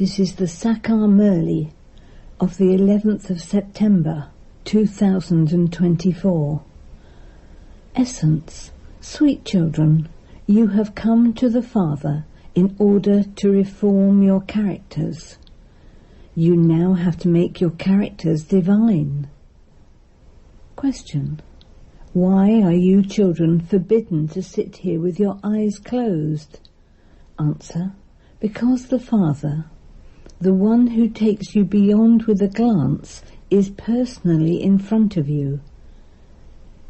This is the Sakar Murli of the 11th of September 2024. Essence. Sweet children, you have come to the Father in order to reform your characters. You now have to make your characters divine. Question. Why are you children forbidden to sit here with your eyes closed? Answer. Because the Father, the one who takes you beyond with a glance, is personally in front of you.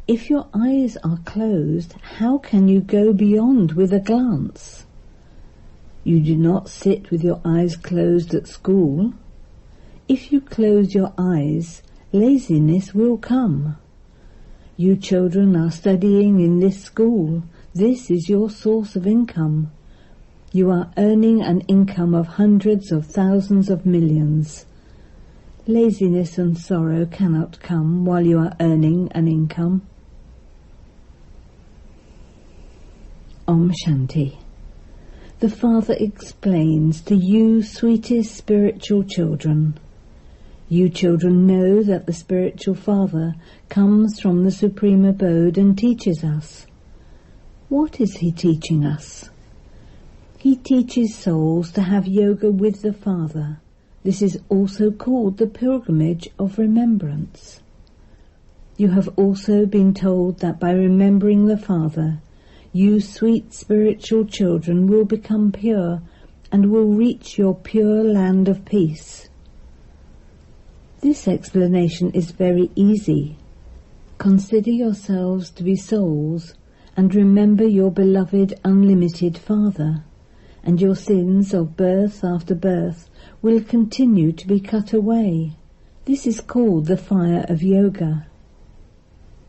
If your eyes are closed, how can you go beyond with a glance? You do not sit with your eyes closed at school. If you close your eyes, laziness will come. You children are studying in this school. This is your source of income. You are earning an income of hundreds of thousands of millions. Laziness and sorrow cannot come while you are earning an income. Om Shanti. The Father explains to you, sweetest spiritual children. You children know that the spiritual Father comes from the Supreme Abode and teaches us. What is he teaching us? He teaches souls to have yoga with the Father. This is also called the pilgrimage of remembrance. You have also been told that by remembering the Father, you sweet spiritual children will become pure and will reach your pure land of peace. This explanation is very easy. Consider yourselves to be souls and remember your beloved unlimited Father, and your sins of birth after birth will continue to be cut away. This is called the fire of yoga.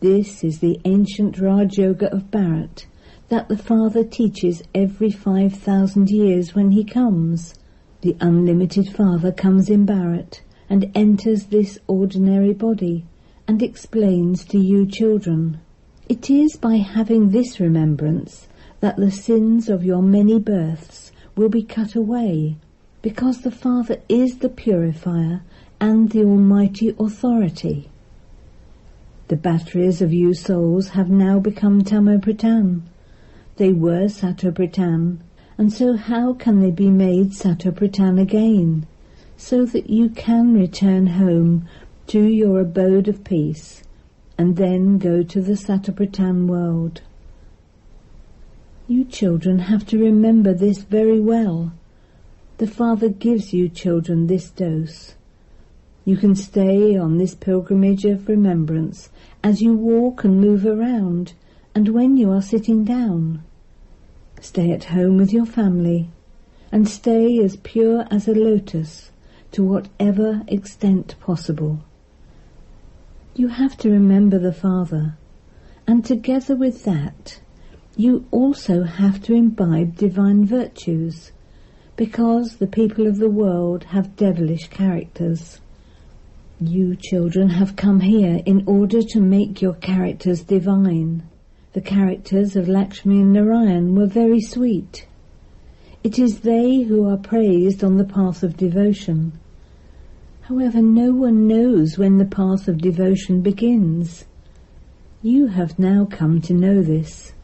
This is the ancient Raj Yoga of Bharat that the Father teaches every 5,000 years when he comes. The unlimited Father comes in Bharat and enters this ordinary body and explains to you children. It is by having this remembrance that the sins of your many births will be cut away, because the Father is the purifier and the almighty authority. The batteries of you souls have now become Tamopratan. They were Satopratan, and so how can they be made Satopratan again, so that you can return home to your abode of peace, and then go to the Satopratan world? You children have to remember this very well. The Father gives you children this dose. You can stay on this pilgrimage of remembrance as you walk and move around, and when you are sitting down. Stay at home with your family, and stay as pure as a lotus to whatever extent possible. You have to remember the Father, and together with that, you also have to imbibe divine virtues, because the people of the world have devilish characters. You children have come here in order to make your characters divine. The characters of Lakshmi and Narayan were very sweet. It is they who are praised on the path of devotion. However, no one knows when the path of devotion begins. You have now come to know this.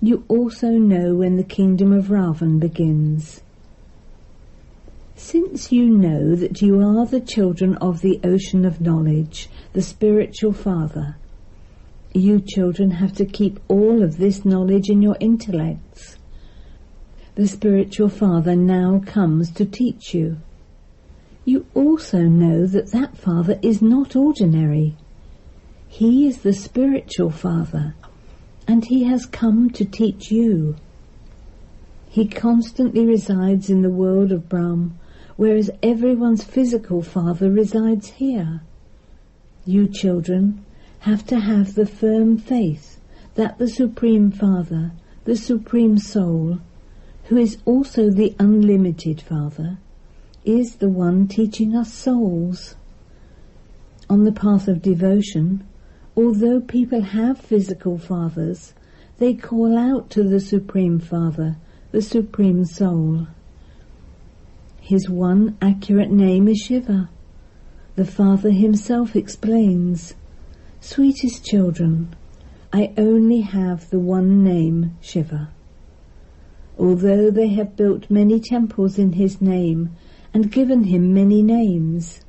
You also know when the kingdom of Ravan begins. Since you know that you are the children of the ocean of knowledge, the spiritual Father, you children have to keep all of this knowledge in your intellects. The spiritual Father now comes to teach you. You also know that that Father is not ordinary. He is the spiritual Father, and he has come to teach you. He constantly resides in the world of Brahm, whereas everyone's physical father resides here. You children have to have the firm faith that the Supreme Father, the Supreme Soul, who is also the unlimited Father, is the one teaching us souls. On the path of devotion, although people have physical fathers, they call out to the Supreme Father, the Supreme Soul. His one accurate name is Shiva. The Father himself explains, "Sweetest children, I only have the one name Shiva. Although they have built many temples in his name and given him many names,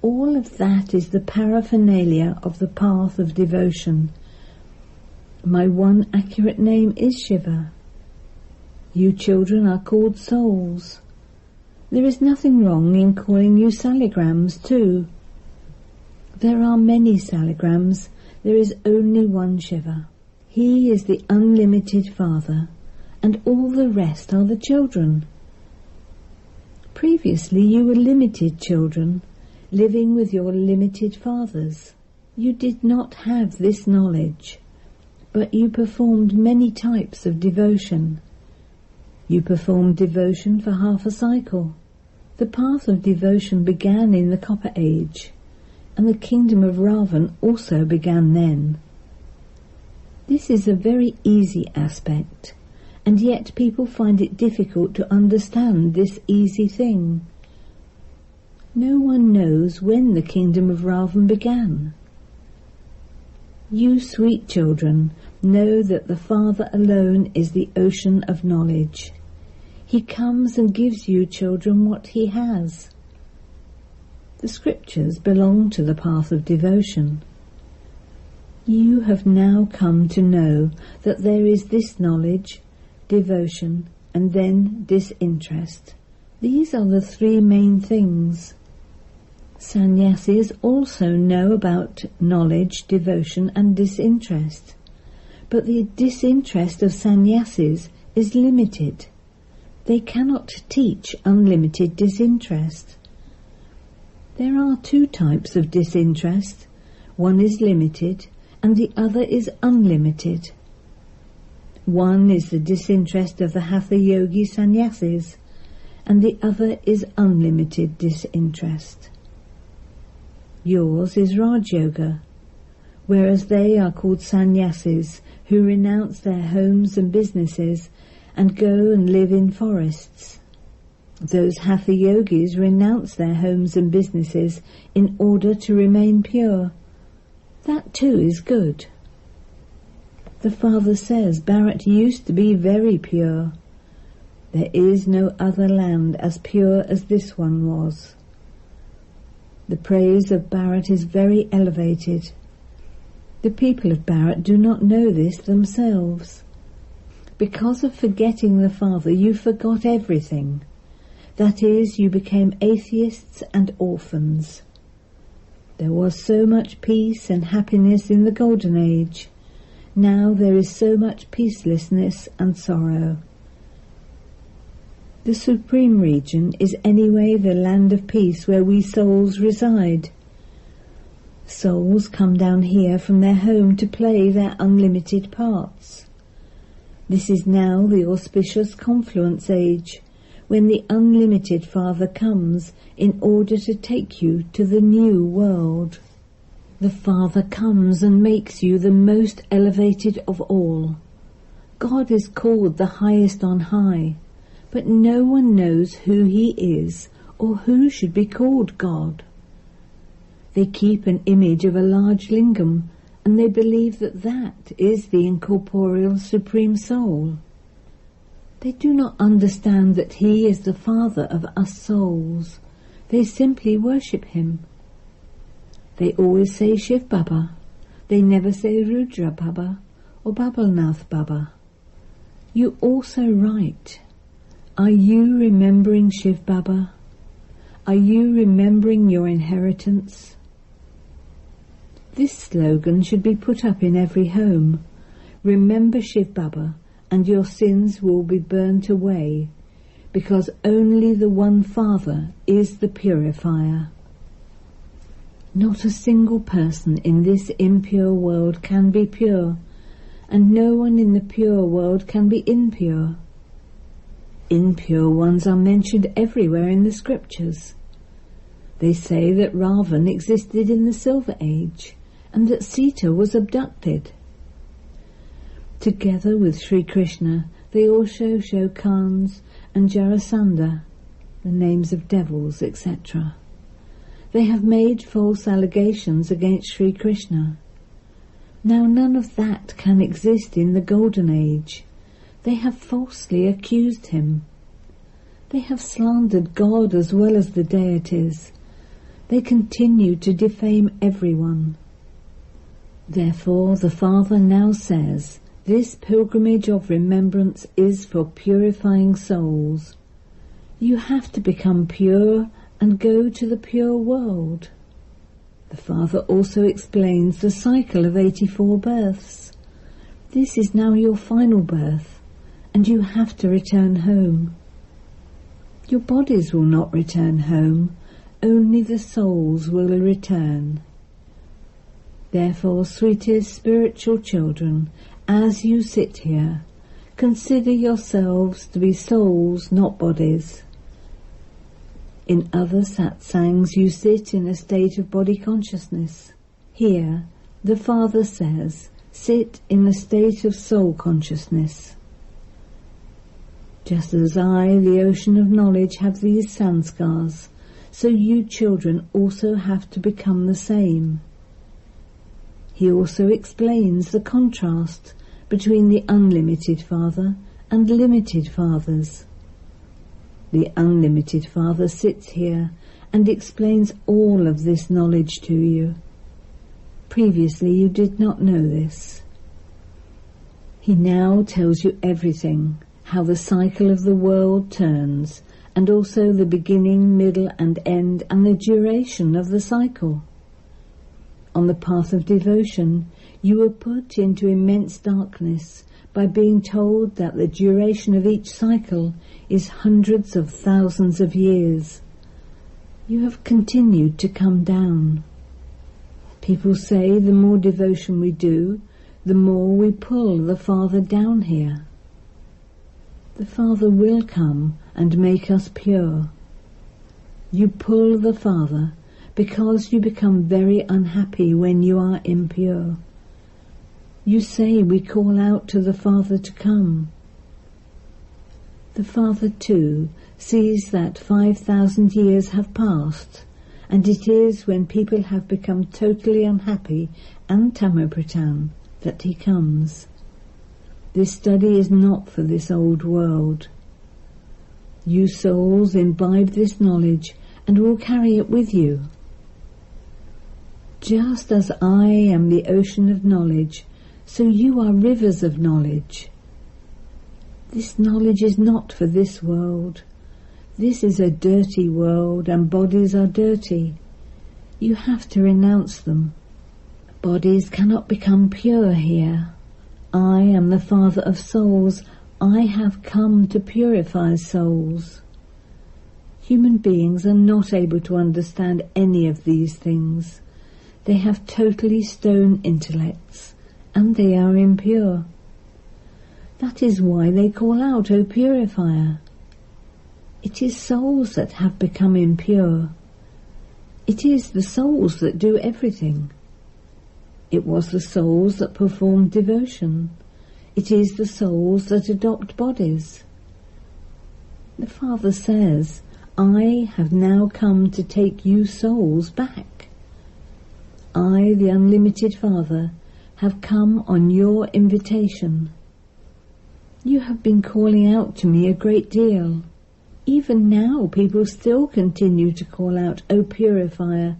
all of that is the paraphernalia of the path of devotion. My one accurate name is Shiva. You children are called souls. There is nothing wrong in calling you saligrams too. There are many saligrams. There is only one Shiva. He is the unlimited Father, and all the rest are the children. Previously you were limited children, living with your limited fathers. You did not have this knowledge, but you performed many types of devotion. You performed devotion for half a cycle. The path of devotion began in the Copper Age, and the kingdom of Ravan also began then. This is a very easy aspect, and yet people find it difficult to understand this easy thing. No one knows when the kingdom of Ravan began. You sweet children know that the Father alone is the ocean of knowledge. He comes and gives you children what he has. The scriptures belong to the path of devotion. You have now come to know that there is this knowledge, devotion, and then disinterest. These are the three main things. Sannyasis also know about knowledge, devotion, and disinterest. But the disinterest of sannyasis is limited. They cannot teach unlimited disinterest. There are two types of disinterest. One is limited, and the other is unlimited. One is the disinterest of the Hatha Yogi sannyasis, and the other is unlimited disinterest. Yours is Raj Yoga, whereas they are called sannyasis who renounce their homes and businesses and go and live in forests. Those Hatha Yogis renounce their homes and businesses in order to remain pure. That too is good. The Father says Bharat used to be very pure. There is no other land as pure as this one was. The praise of Bharat is very elevated. The people of Bharat do not know this themselves. Because of forgetting the Father, you forgot everything. That is, you became atheists and orphans. There was so much peace and happiness in the Golden Age. Now there is so much peacelessness and sorrow. The Supreme Region is anyway the land of peace where we souls reside. Souls come down here from their home to play their unlimited parts. This is now the auspicious confluence age, when the unlimited Father comes in order to take you to the new world. The Father comes and makes you the most elevated of all. God is called the highest on high, but no one knows who he is or who should be called God. They keep an image of a large lingam, and they believe that that is the incorporeal Supreme Soul. They do not understand that he is the Father of us souls. They simply worship him. They always say Shiv Baba. They never say Rudra Baba or Babalnath Baba. You also write, are you remembering Shiv Baba? Are you remembering your inheritance? This slogan should be put up in every home. Remember Shiv Baba, and your sins will be burnt away, because only the one Father is the purifier. Not a single person in this impure world can be pure, and no one in the pure world can be impure. Impure ones are mentioned everywhere in the scriptures. They say that Ravan existed in the Silver Age, and that Sita was abducted. Together with Sri Krishna, they also show Kans and Jarasandha. the names of devils, etc. They have made false allegations against Sri Krishna. Now none of that can exist in the Golden Age. They have falsely accused him. They have slandered God as well as the deities. They continue to defame everyone. Therefore the Father now says, this pilgrimage of remembrance is for purifying souls. You have to become pure and go to the pure world. The Father also explains the cycle of 84 births. This is now your final birth, and you have to return home. Your bodies will not return home, only the souls will return. Therefore, sweetest spiritual children, as you sit here, consider yourselves to be souls, not bodies. In other satsangs you sit in a state of body consciousness. Here, the Father says, sit in a state of soul consciousness. Just as I, the ocean of knowledge, have these sanskars, so you children also have to become the same. He also explains the contrast between the unlimited Father and limited fathers. The unlimited Father sits here and explains all of this knowledge to you. Previously you did not know this. He now tells you everything, how the cycle of the world turns, and also the beginning, middle and end, and the duration of the cycle. On the path of devotion, you were put into immense darkness by being told that the duration of each cycle is hundreds of thousands of years. You have continued to come down. People say the more devotion we do, the more we pull the Father down here. The Father will come and make us pure. You pull the Father because you become very unhappy when you are impure. You say we call out to the Father to come. The Father too sees that 5,000 years have passed, and it is when people have become totally unhappy and tamopratan that he comes. This study is not for this old world. You souls imbibe this knowledge and will carry it with you. Just as I am the ocean of knowledge, so you are rivers of knowledge. This knowledge is not for this world. This is a dirty world, and bodies are dirty. You have to renounce them. Bodies cannot become pure here. I am the Father of souls. I have come to purify souls. Human beings are not able to understand any of these things. They have totally stone intellects, and they are impure. That is why they call out, O purifier. It is souls that have become impure. It is the souls that do everything. It was the souls that performed devotion. It is the souls that adopt bodies. The Father says, I have now come to take you souls back. I, the unlimited Father, have come on your invitation. You have been calling out to me a great deal. Even now people still continue to call out, O purifier,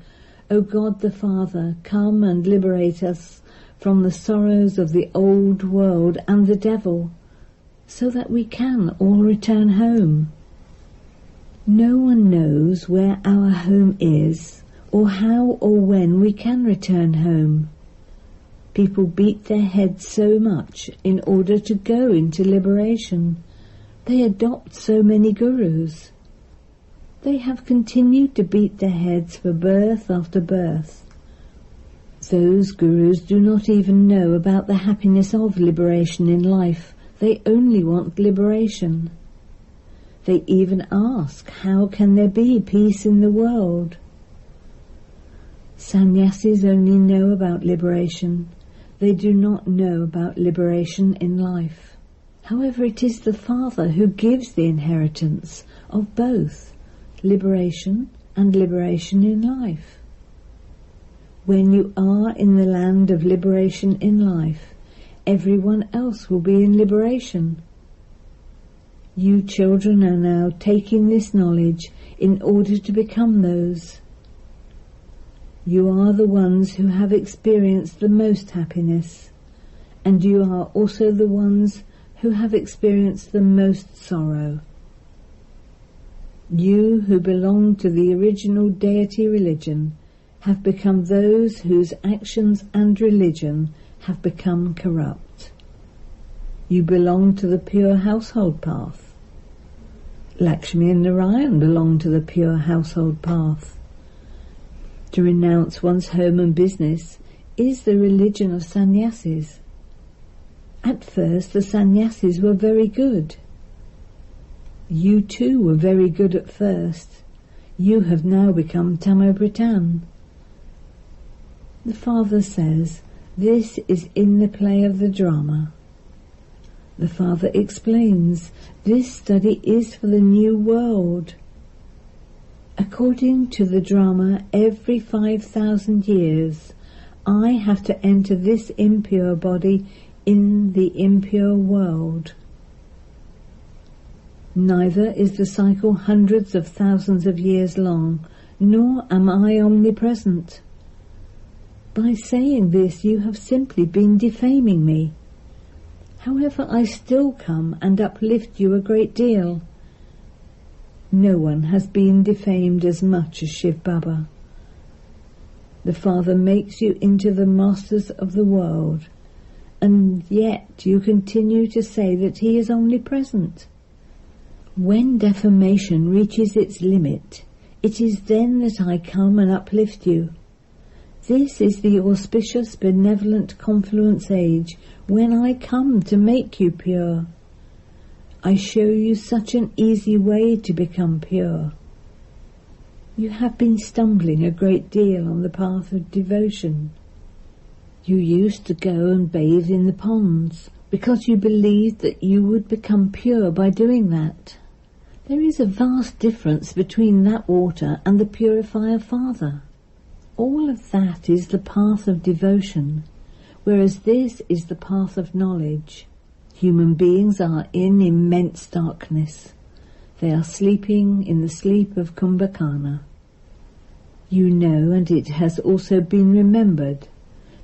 O God the Father, come and liberate us from the sorrows of the old world and the devil, so that we can all return home. No one knows where our home is, or how or when we can return home. People beat their heads so much in order to go into liberation. They adopt so many gurus. They have continued to beat their heads for birth after birth. Those gurus do not even know about the happiness of liberation in life. They only want liberation. They even ask, how can there be peace in the world? Sannyasis only know about liberation. They do not know about liberation in life. However, it is the Father who gives the inheritance of both, liberation and liberation in life. When you are in the land of liberation in life, everyone else will be in liberation. You children are now taking this knowledge in order to become those. You are the ones who have experienced the most happiness, and you are also the ones who have experienced the most sorrow. You who belong to the original deity religion have become those whose actions and religion have become corrupt. You belong to the pure household path. Lakshmi and Narayan belong to the pure household path. To renounce one's home and business is the religion of sannyasis. At first the sannyasis were very good. You too were very good at first. You have now become Tamobritan. The Father says, this is in the play of the drama. The Father explains, this study is for the new world. According to the drama, every 5,000 years, I have to enter this impure body in the impure world. Neither is the cycle hundreds of thousands of years long, nor am I omnipresent. By saying this, you have simply been defaming me. However, I still come and uplift you a great deal. No one has been defamed as much as Shiv Baba. The Father makes you into the masters of the world, and yet you continue to say that he is omnipresent. When defamation reaches its limit, it is then that I come and uplift you. This is the auspicious, benevolent confluence age, when I come to make you pure. I show you such an easy way to become pure. You have been stumbling a great deal on the path of devotion. You used to go and bathe in the ponds, because you believed that you would become pure by doing that. There is a vast difference between that water and the purifier Father. All of that is the path of devotion, whereas this is the path of knowledge. Human beings are in immense darkness. They are sleeping in the sleep of Kumbhakarna. You know, and it has also been remembered,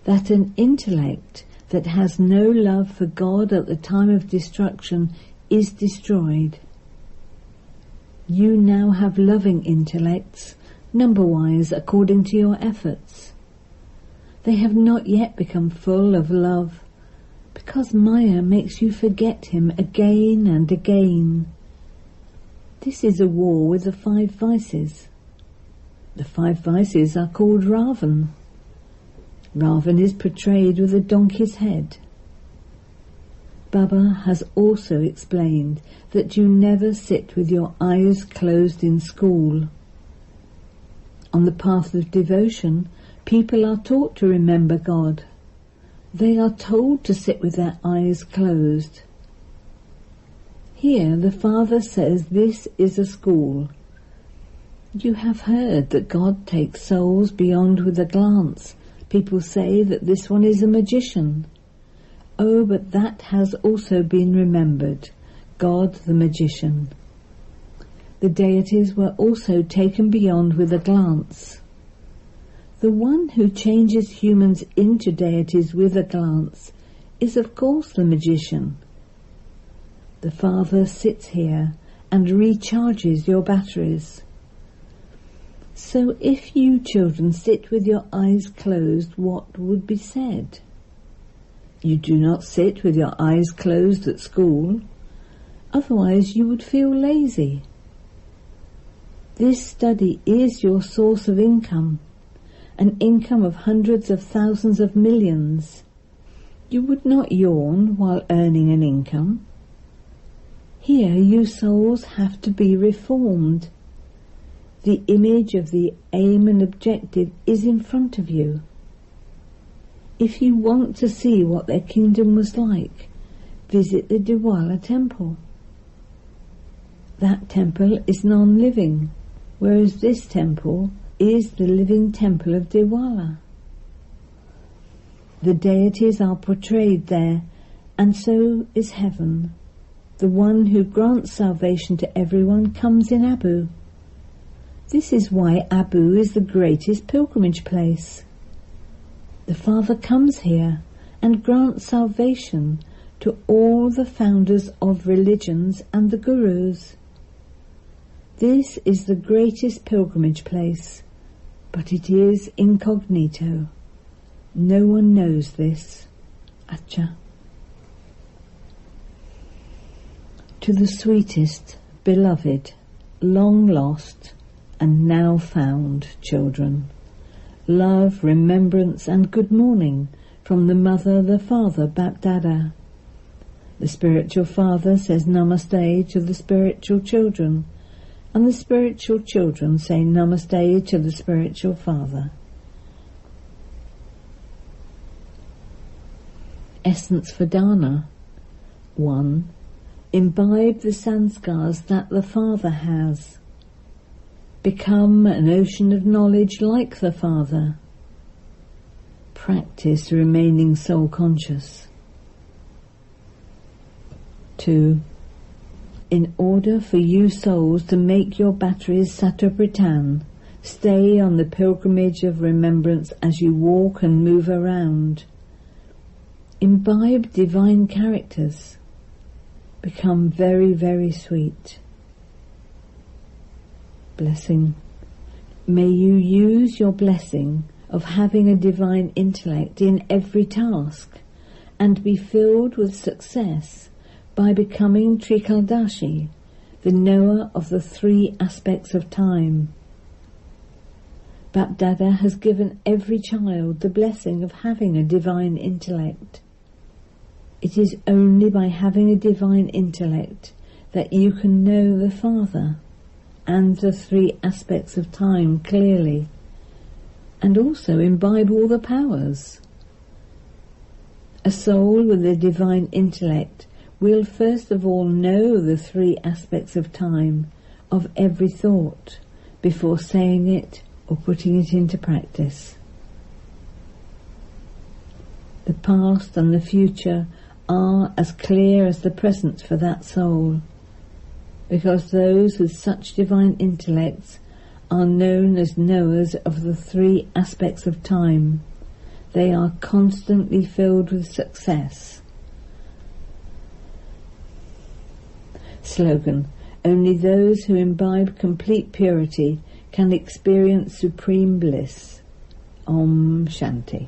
that an intellect that has no love for God at the time of destruction is destroyed. You now have loving intellects, number-wise according to your efforts. They have not yet become full of love, because Maya makes you forget him again and again. This is a war with the 5 vices. The 5 vices are called Ravan. Ravan is portrayed with a donkey's head. Baba has also explained that you never sit with your eyes closed in school. On the path of devotion, people are taught to remember God. They are told to sit with their eyes closed. Here the Father says this is a school. You have heard that God takes souls beyond with a glance. People say that this one is a magician. Oh, but that has also been remembered, God the magician. The deities were also taken beyond with a glance. The one who changes humans into deities with a glance is of course the magician. The Father sits here and recharges your batteries. So if you children sit with your eyes closed, what would be said? You do not sit with your eyes closed at school, otherwise you would feel lazy. This study is your source of income, an income of hundreds of thousands of millions. You would not yawn while earning an income. Here you souls have to be reformed. The image of the aim and objective is in front of you. If you want to see what their kingdom was like, visit the Diwala temple. That temple is non-living. whereas this temple is the living temple of Diwala. The deities are portrayed there, and so is heaven. The one who grants salvation to everyone comes in Abu. This is why Abu is the greatest pilgrimage place. The Father comes here and grants salvation to all the founders of religions and the gurus. This is the greatest pilgrimage place, but it is incognito. No one knows this. Acha. To the sweetest, beloved, long lost, and now found children, love, remembrance, and good morning from the Mother, the Father, Bapdada. The spiritual father says Namaste to the spiritual children, and the spiritual children say Namaste to the spiritual father. Essence for Dana. 1. Imbibe the sanskars that the Father has. Become an ocean of knowledge like the Father. Practice remaining soul conscious. 2. In order for you souls to make your batteries Satopritan, stay on the pilgrimage of remembrance as you walk and move around. Imbibe divine characters. Become very, very sweet. Blessing. May you use your blessing of having a divine intellect in every task and be filled with success by becoming Trikaldashi, the knower of the 3 aspects of time. Bapdada has given every child the blessing of having a divine intellect. It is only by having a divine intellect that you can know the Father and the 3 aspects of time clearly, and also imbibe all the powers. A soul with a divine intellect will first of all know the 3 aspects of time of every thought before saying it or putting it into practice. The past and the future are as clear as the present for that soul, because those with such divine intellects are known as knowers of the 3 aspects of time. They are constantly filled with success. Slogan. Only those who imbibe complete purity can experience supreme bliss. Om Shanti.